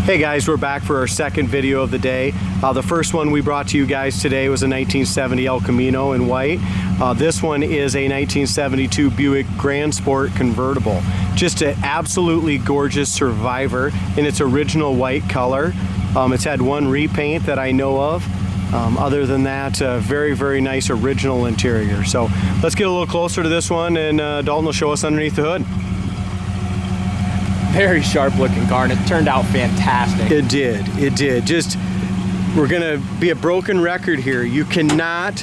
Hey guys, we're back for our second video of the day. The first one we brought to you guys today was a 1970 El Camino in white. This one is a 1972 Buick Grand Sport convertible. Just an absolutely gorgeous survivor in its original white color. It's had one repaint that I know of. Other than that, very, very nice original interior. So let's get a little closer to this one, and Dalton will show us underneath the hood. Very sharp looking car, and it turned out fantastic. It did. Just, we're gonna be a broken record here. You cannot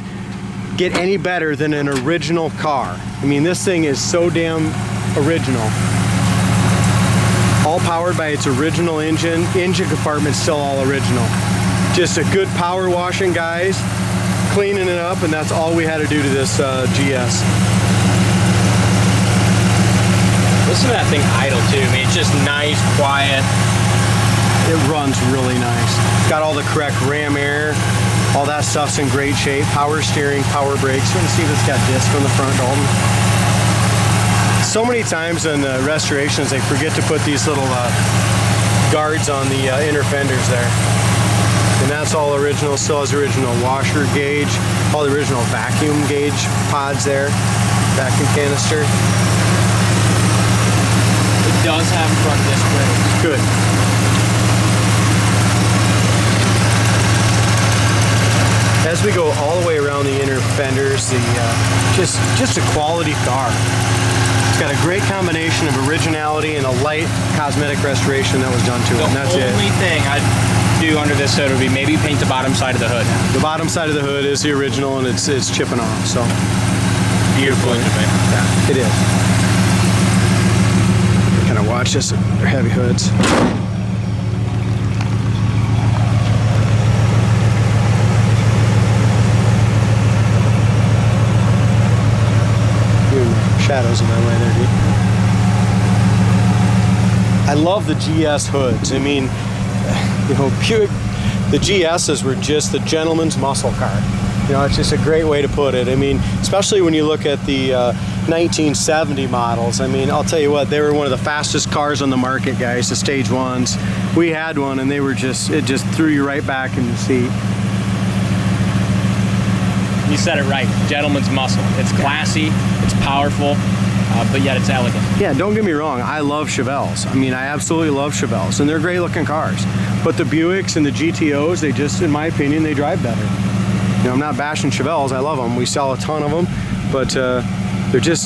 get any better than an original car. I mean, this thing is so damn original. All powered by its original engine. Engine compartment's still all original. Just a good power washing, guys. Cleaning it up, and that's all we had to do to this GS. Listen to that thing idle too. I mean, it's just nice, quiet. It runs really nice. It's got all the correct ram air. All that stuff's in great shape. Power steering, power brakes. You want to see if it's got disc on the front, Dalton? So many times in the restorations, they forget to put these little guards on the inner fenders there. And that's all original. Still has original washer gauge. All the original vacuum gauge pods there. Vacuum canister. It does have front disc brakes. Good. As we go all the way around the inner fenders, the just a quality car. It's got a great combination of originality and a light cosmetic restoration that was done to it, and that's it. The only thing I'd do under this hood would be maybe paint the bottom side of the hood. The bottom side of the hood is the original, and it's chipping off. So beautiful, yeah, it is. Kind of watch this. They're heavy hoods. Shadows in my way there, dude. I love the GS hoods. I mean, you know, Buick, the GSs were just the gentleman's muscle car. You know, it's just a great way to put it. I mean, especially when you look at the 1970 models. I mean, I'll tell you what, they were one of the fastest cars on the market, guys, the stage ones. We had one, and they were just, it just threw you right back in the seat. You said it right, gentleman's muscle. It's classy, it's powerful, but yet it's elegant. Yeah, don't get me wrong, I love Chevelles. I mean, I absolutely love Chevelles, and they're great looking cars. But the Buicks and the GTOs, they just, in my opinion, they drive better. You know, I'm not bashing Chevelles, I love them. We sell a ton of them, but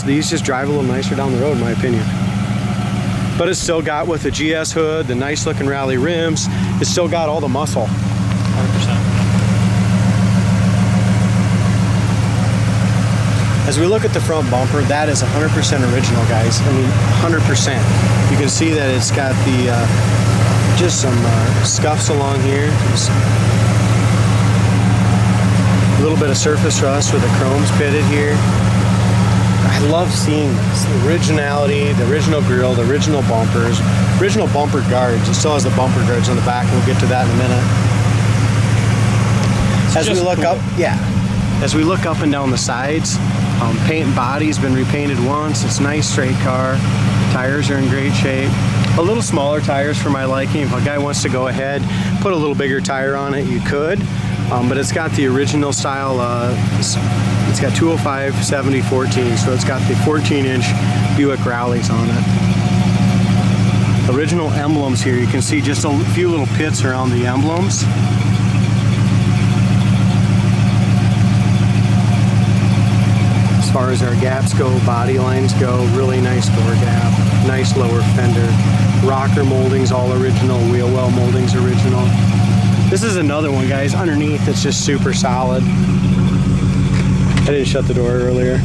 these just drive a little nicer down the road, in my opinion. But it's still got, with the GS hood, the nice looking rally rims, it's still got all the muscle. 100%. As we look at the front bumper, that is 100% original, guys. I mean, 100%. You can see that it's got the, just some scuffs along here. Just a little bit of surface rust where the chrome's pitted here. I love seeing this. The originality, the original grille, the original bumpers, original bumper guards. It still has the bumper guards on the back, and we'll get to that in a minute. As we look up, yeah. As we look up and down the sides, paint and body's been repainted once. It's a nice straight car. Tires are in great shape. A little smaller tires for my liking. If a guy wants to go ahead, put a little bigger tire on it, you could. But it's got the original style. It's got 205 70 14, so it's got the 14-inch Buick rallies on it. Original emblems here. You can see just a few little pits around the emblems. As far as our gaps go, body lines go, really nice door gap, nice lower fender, rocker moldings all original, wheel well moldings original. This is another one, guys. Underneath, it's just super solid. I didn't shut the door earlier.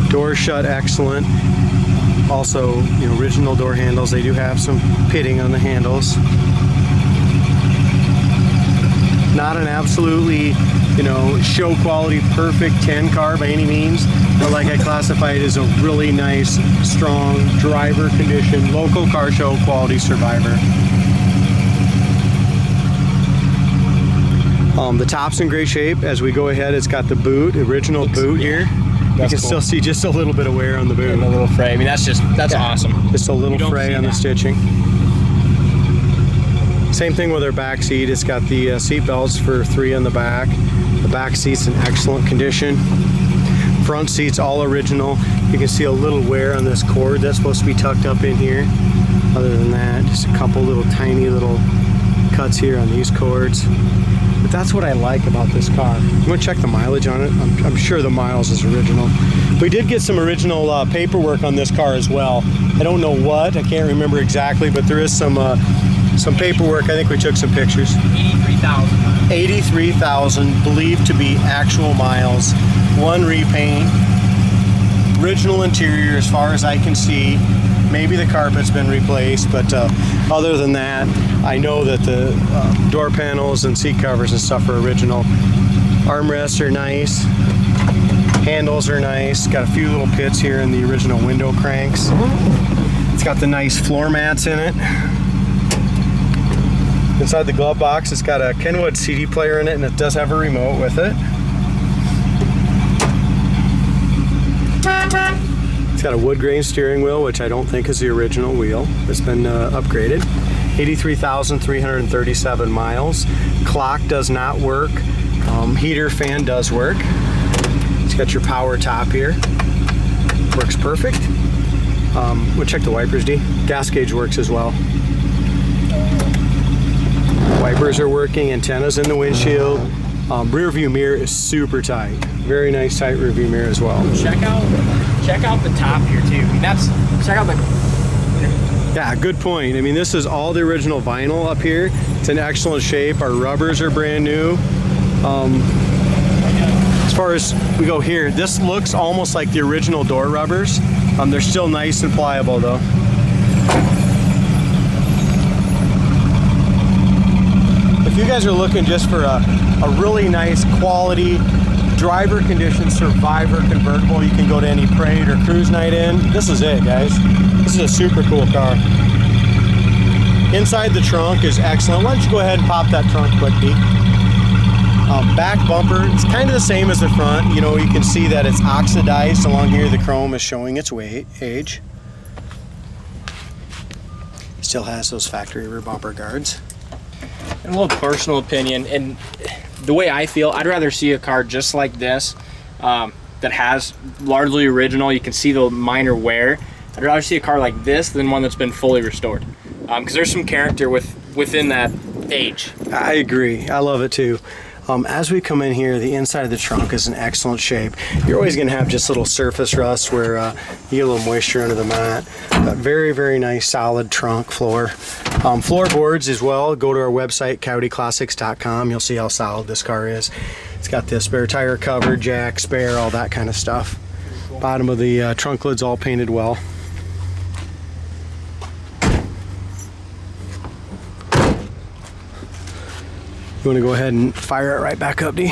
Door shut excellent. Also, you know, original door handles. They do have some pitting on the handles. Not an absolutely, you know, show quality perfect 10 car by any means, but like I classify it as a really nice, strong driver condition, local car show quality survivor. The top's in great shape. As we go ahead, it's got the boot, original boot here. You can still see just a little bit of wear on the boot. And a little fray. I mean, that's awesome. Just a little fray on the stitching. Same thing with our back seat. It's got the seat belts for 3 in the back. The back seat's in excellent condition. Front seat's all original. You can see a little wear on this cord that's supposed to be tucked up in here. Other than that, just a couple little tiny little cuts here on these cords. But that's what I like about this car. I'm gonna check the mileage on it. I'm sure the miles is original. We did get some original paperwork on this car as well. I don't know what, I can't remember exactly, but there is some paperwork. I think we took some pictures. 83,000. 83,000 believed to be actual miles. 1 repaint. Original interior as far as I can see. Maybe the carpet's been replaced, but other than that, I know that the door panels and seat covers and stuff are original. Armrests are nice. Handles are nice. Got a few little pits here in the original window cranks. It's got the nice floor mats in it. Inside the glove box, it's got a Kenwood CD player in it, and it does have a remote with it. It's got a wood grain steering wheel, which I don't think is the original wheel. It's been upgraded. 83,337 miles. Clock does not work. Heater fan does work. It's got your power top here. Works perfect. We'll check the wipers, D. Gas gauge works as well. Wipers are working, antennas in the windshield. Rear view mirror is super tight. Very nice tight rear view mirror as well. Check out the top here too. I mean, check out the. Yeah, good point. I mean, this is all the original vinyl up here. It's in excellent shape. Our rubbers are brand new. As far as we go here, this looks almost like the original door rubbers. They're still nice and pliable though. If you guys are looking just for a really nice quality driver condition survivor convertible, you can go to any parade or cruise night in. This is it, guys. This is a super cool car. Inside the trunk is excellent. Why don't you go ahead and pop that trunk quick, D. Back bumper, it's kind of the same as the front. You know, you can see that it's oxidized along here. The chrome is showing its age. Still has those factory rear bumper guards. And a little personal opinion, and the way I feel, I'd rather see a car just like this that has largely original. You can see the minor wear. I'd rather see a car like this than one that's been fully restored, because there's some character within that age. I agree. I love it too. As we come in here, the inside of the trunk is in excellent shape. You're always going to have just little surface rust where you get a little moisture under the mat. But very, very nice solid trunk floor. Floorboards as well. Go to our website, coyoteclassics.com. You'll see how solid this car is. It's got the spare tire cover, jack, spare, all that kind of stuff. Bottom of the trunk lid's all painted well. You want to go ahead and fire it right back up, D?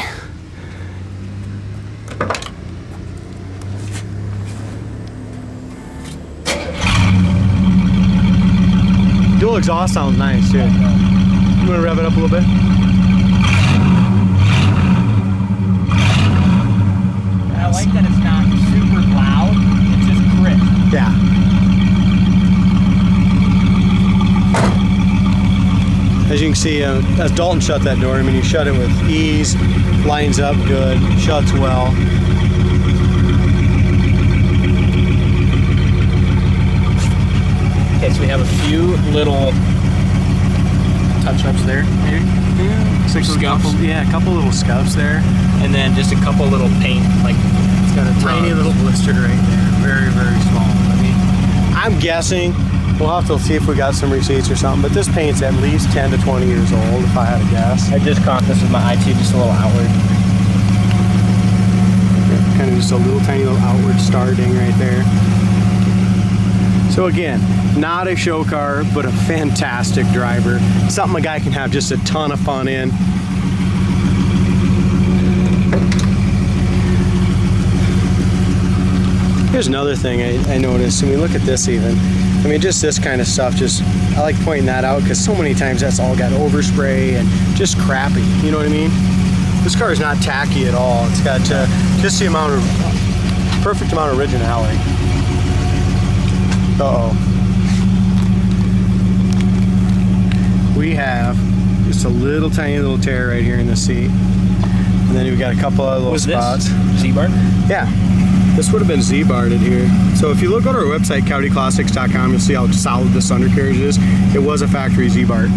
Dual exhaust sounds nice too. You want to rev it up a little bit? I like that it's not super loud, it's just crisp. Yeah. As you can see, as Dalton shut that door, I mean, you shut it with ease, lines up good, shuts well. Okay, so we have a few little touch-ups there, maybe? Yeah, a couple little scuffs there. And then just a couple little paint, like It's got a tiny little blister right there. Very, very small. I mean, I'm guessing, we'll have to see if we got some receipts or something, but this paint's at least 10 to 20 years old, if I had to guess. I just caught this with my eye too, just a little outward. Kind of just a little tiny little outward starting right there. So again, not a show car, but a fantastic driver. Something a guy can have just a ton of fun in. Here's another thing I noticed. I mean, look at this even. I mean, just this kind of stuff, I like pointing that out because so many times that's all got overspray and just crappy, you know what I mean? This car is not tacky at all. It's got just the perfect amount of originality. Uh-oh. we have just a little tiny little tear right here in the seat. And then we've got a couple of little spots. Z-bar? Yeah. This would have been Z-barred here. So if you look on our website, coyoteClassics.com, you'll see how solid this undercarriage is. It was a factory Z-bar.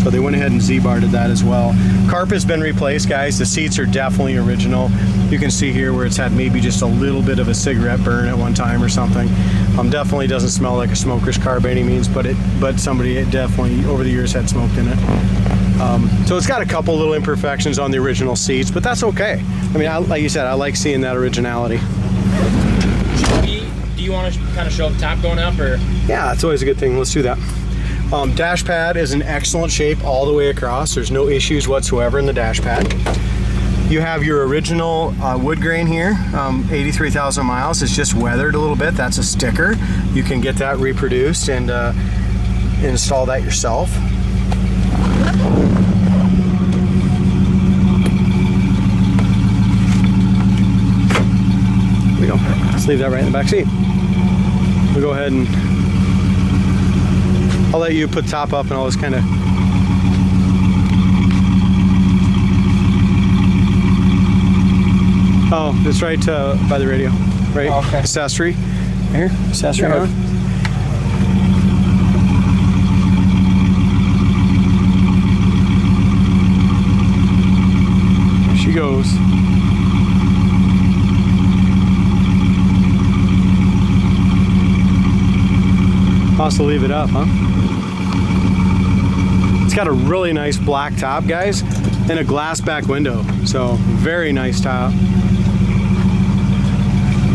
So they went ahead and Z-barred that as well. Carpet's been replaced, guys. The seats are definitely original. You can see here where it's had maybe just a little bit of a cigarette burn at one time or something. Definitely doesn't smell like a smoker's car by any means, but somebody definitely over the years had smoked in it. So it's got a couple little imperfections on the original seats, but that's okay. I mean, like you said, I like seeing that originality. Do you want to kind of show the top going up, or? Yeah, that's always a good thing. Let's do that. Dash pad is in excellent shape all the way across. There's no issues whatsoever in the dash pad. You have your original wood grain here, 83,000 miles. It's just weathered a little bit. That's a sticker. You can get that reproduced and install that yourself. There we go. Let's leave that right in the back seat. We'll go ahead and I'll let you put the top up and I'll just kind of oh, it's right by the radio, right? Oh, okay. Accessory. Here, accessory on. There she goes. Also leave it up, huh? It's got a really nice black top, guys, and a glass back window. So very nice top.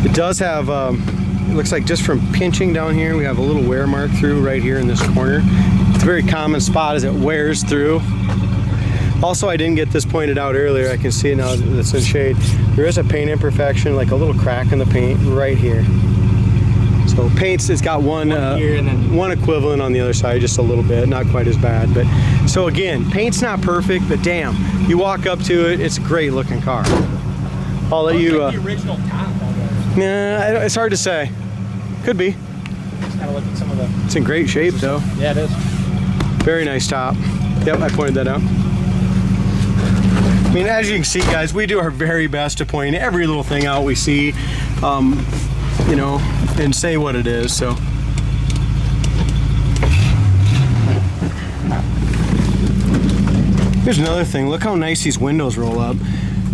It does have, it looks like just from pinching down here, we have a little wear mark through right here in this corner. It's a very common spot as it wears through. Also, I didn't get this pointed out earlier. I can see it now that it's in shade. There is a paint imperfection, like a little crack in the paint right here. So paints, it's got one equivalent on the other side, just a little bit, not quite as bad. But so again, paint's not perfect, but damn, you walk up to it, it's a great looking car. I'll let you. Like the original top almost. Nah, it's hard to say. Could be. Just kind of look at some of the. It's in great shape though. Yeah, it is. Very nice top. Yep, I pointed that out. I mean, as you can see, guys, we do our very best to point every little thing out we see. You know, and say what it is. So here's another thing. Look how nice these windows roll up.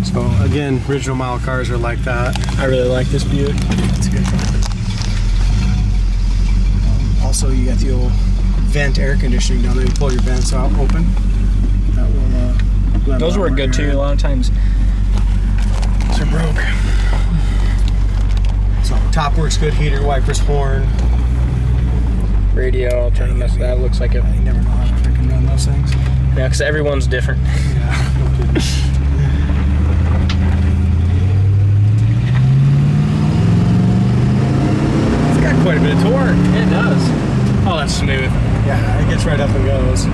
So again, original model cars are like that. I really like this Buick. It's a good car. Also, you got the old vent air conditioning down there. You pull your vents out open. That will. Those work good too. A lot of times. Those are broke. So top works good. Heater, wipers, horn. Radio. I'll try to mess with that. It looks like it. I never know how to freaking run those things. Yeah, because everyone's different. Yeah. It's got quite a bit of torque. It does. Oh, that's smooth. Yeah, it gets right up and goes.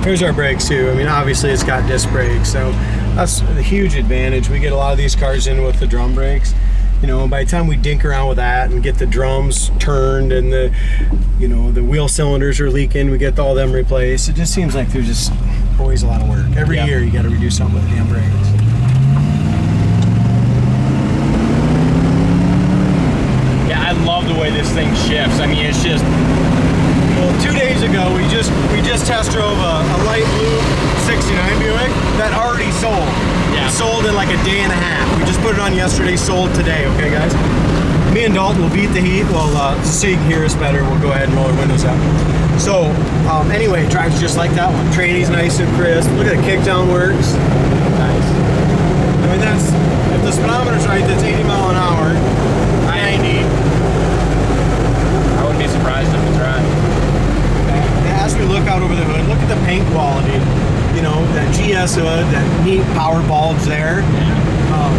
Here's our brakes too. I mean, obviously it's got disc brakes, so that's a huge advantage. We get a lot of these cars in with the drum brakes. You know, by the time we dink around with that and get the drums turned and the, you know, the wheel cylinders are leaking, we get all them replaced. It just seems like there's just always a lot of work. Every year you got to redo something with the damn brakes. Yeah, I love the way this thing shifts. I mean, it's just. Well, 2 days ago we just test drove a light blue '69 Buick that already sold. Yeah. It sold in like a day and a half. We just put it on yesterday, sold today, okay guys? Me and Dalton will beat the heat. Well, so you can hear us better, we'll go ahead and roll our windows up. So, anyway, it drives just like that one. Tranny's nice and crisp. Look at the kickdown works. Nice. I mean, that's, if the speedometer's right, that's 80 mile an hour. 90. I wouldn't be surprised if it's right. As we look out over the hood, look at the paint quality. You know, that GS hood, that neat power bulbs there.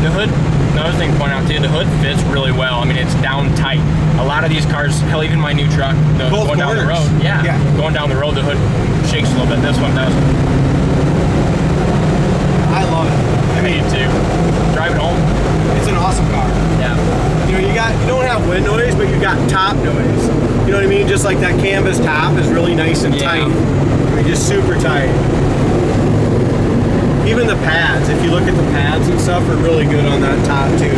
The hood, another thing to point out too, the hood fits really well. I mean, it's down tight. A lot of these cars, hell, even my new truck, going down the road, going down the road, the hood shakes a little bit. This one doesn't. I love it. I mean, too. Driving home, It's an awesome car. Yeah. You know, you don't have wind noise, but you got top noise. You know what I mean? Just like that canvas top is really nice and tight. I mean, just super tight. Even the pads, if you look at the pads and stuff, are really good on that top too.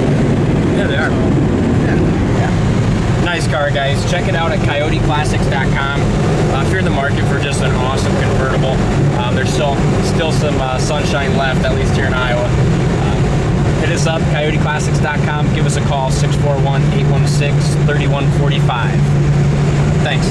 Yeah, they are. Yeah. Nice car, guys. Check it out at coyoteclassics.com. If you're in the market for just an awesome convertible, there's still some sunshine left, at least here in Iowa. Hit us up, coyoteclassics.com. Give us a call, 641-816-3145. Thanks.